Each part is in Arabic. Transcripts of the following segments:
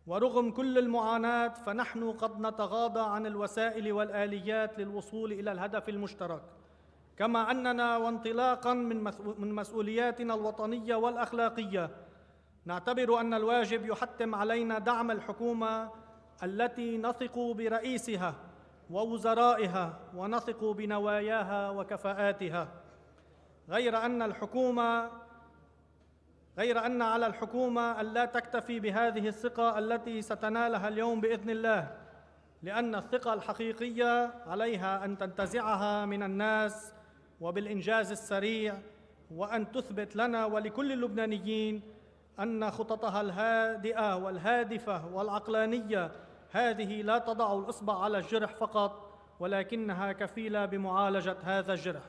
ورغم كل المعاناة فنحن قد نتغاضى عن الوسائل والآليات للوصول إلى الهدف المشترك، كما أننا وانطلاقاً من مسؤولياتنا الوطنية والأخلاقية نعتبر أن الواجب يحتم علينا دعم الحكومة التي نثق برئيسها ووزرائها ونثق بنواياها وكفاءاتها، غير أن على الحكومة ألا تكتفي بهذه الثقة التي ستنالها اليوم بإذن الله، لأن الثقة الحقيقية عليها أن تنتزعها من الناس وبالإنجاز السريع، وأن تثبت لنا ولكل اللبنانيين أن خططها الهادئة والهادفة والعقلانية هذه لا تضع الإصبع على الجرح فقط، ولكنها كفيلة بمعالجة هذا الجرح.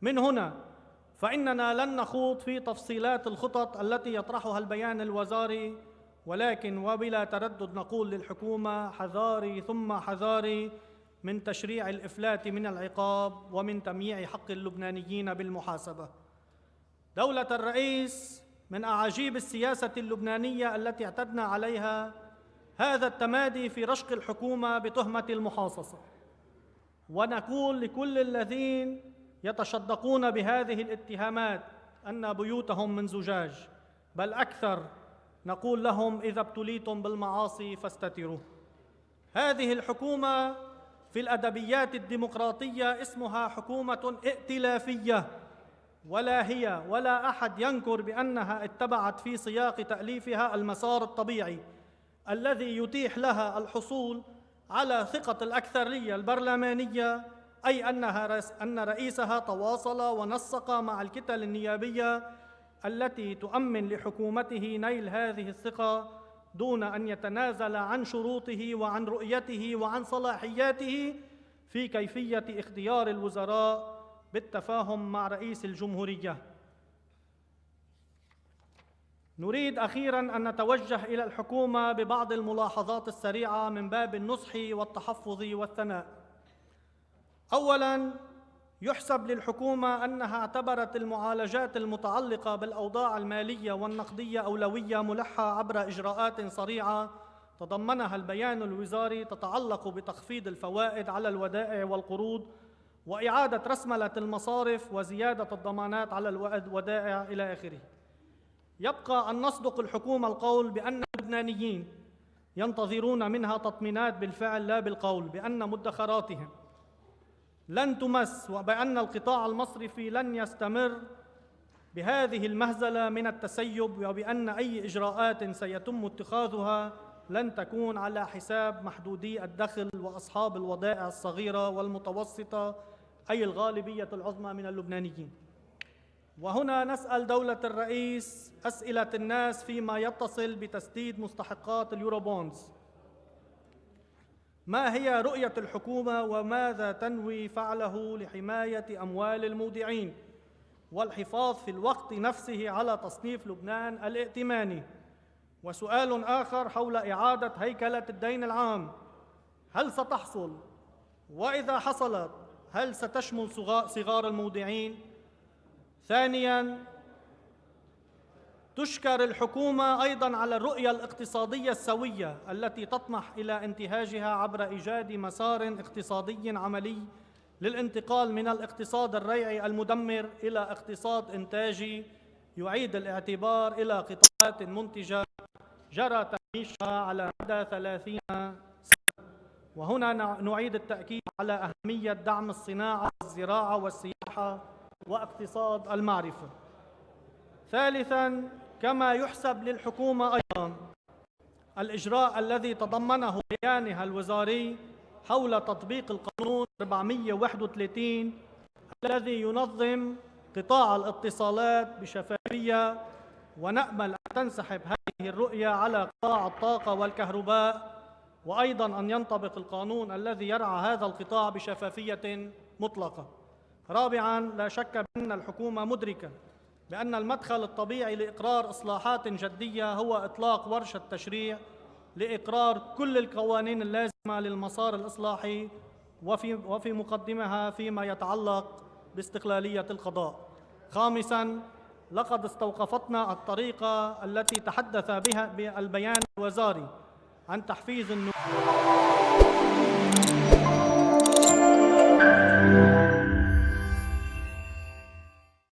من هنا فإننا لن نخوض في تفصيلات الخطط التي يطرحها البيان الوزاري، ولكن وبلا تردد نقول للحكومة حذاري ثم حذاري من تشريع الإفلات من العقاب ومن تمييع حق اللبنانيين بالمحاسبة. دولة الرئيس من أعاجيب السياسة اللبنانية التي اعتدنا عليها هذا التمادي في رشق الحكومة بتهمة المحاصصة، ونقول لكل الذين يتشدقون بهذه الاتهامات أن بيوتهم من زجاج، بل أكثر نقول لهم إذا ابتليتم بالمعاصي فاستتروا. هذه الحكومة في الأدبيات الديمقراطية اسمها حكومة ائتلافية، ولا هي ولا أحد ينكر بأنها اتبعت في سياق تأليفها المسار الطبيعي الذي يتيح لها الحصول على ثقة الأكثرية البرلمانية، أي أن رئيسها تواصل ونسق مع الكتل النيابية التي تؤمن لحكومته نيل هذه الثقة دون أن يتنازل عن شروطه وعن رؤيته وعن صلاحياته في كيفية اختيار الوزراء بالتفاهم مع رئيس الجمهورية. نريد أخيراً أن نتوجه إلى الحكومة ببعض الملاحظات السريعة من باب النصح والتحفظ والثناء. أولاً، يحسب للحكومة أنها اعتبرت المعالجات المتعلقة بالأوضاع المالية والنقدية أولوية ملحة عبر إجراءات صريعة تضمنها البيان الوزاري تتعلق بتخفيض الفوائد على الودائع والقروض وإعادة رسملة المصارف وزيادة الضمانات على الودائع إلى آخره. يبقى أن نصدق الحكومة القول بأن اللبنانيين ينتظرون منها تطمينات بالفعل لا بالقول بأن مدخراتهم لن تمس، وبأن القطاع المصرفي لن يستمر بهذه المهزلة من التسيب، وبأن أي إجراءات سيتم اتخاذها لن تكون على حساب محدودي الدخل وأصحاب الودائع الصغيرة والمتوسطة، أي الغالبية العظمى من اللبنانيين. وهنا نسأل دولة الرئيس أسئلة الناس فيما يتصل بتسديد مستحقات اليوروبونز. ما هي رؤية الحكومة وماذا تنوي فعله لحماية أموال المودعين والحفاظ في الوقت نفسه على تصنيف لبنان الائتماني؟ وسؤال آخر حول إعادة هيكلة الدين العام، هل ستحصل؟ وإذا حصلت هل ستشمل صغار المودعين؟ ثانياً، تشكر الحكومة أيضاً على الرؤية الاقتصادية السوية التي تطمح إلى انتهاجها عبر إيجاد مسار اقتصادي عملي للانتقال من الاقتصاد الريعي المدمر إلى اقتصاد إنتاجي يعيد الاعتبار إلى قطاعات منتجة جرى تهميشها على مدى 30 سنة. وهنا نعيد التأكيد على أهمية دعم الصناعة والزراعة والسياحة واقتصاد المعرفة. ثالثاً، كما يحسب للحكومة أيضاً الإجراء الذي تضمنه بيانها الوزاري حول تطبيق القانون 431 الذي ينظم قطاع الاتصالات بشفافية، ونأمل أن تنسحب هذه الرؤية على قطاع الطاقة والكهرباء، وأيضاً أن ينطبق القانون الذي يرعى هذا القطاع بشفافية مطلقة. رابعاً، لا شك بأن الحكومة مدركة بأن المدخل الطبيعي لإقرار إصلاحات جدية هو إطلاق ورشة تشريع لإقرار كل القوانين اللازمة للمسار الإصلاحي وفي مقدمها فيما يتعلق باستقلالية القضاء. خامساً، لقد استوقفتنا الطريقة التي تحدث بها البيان الوزاري عن تحفيز النمو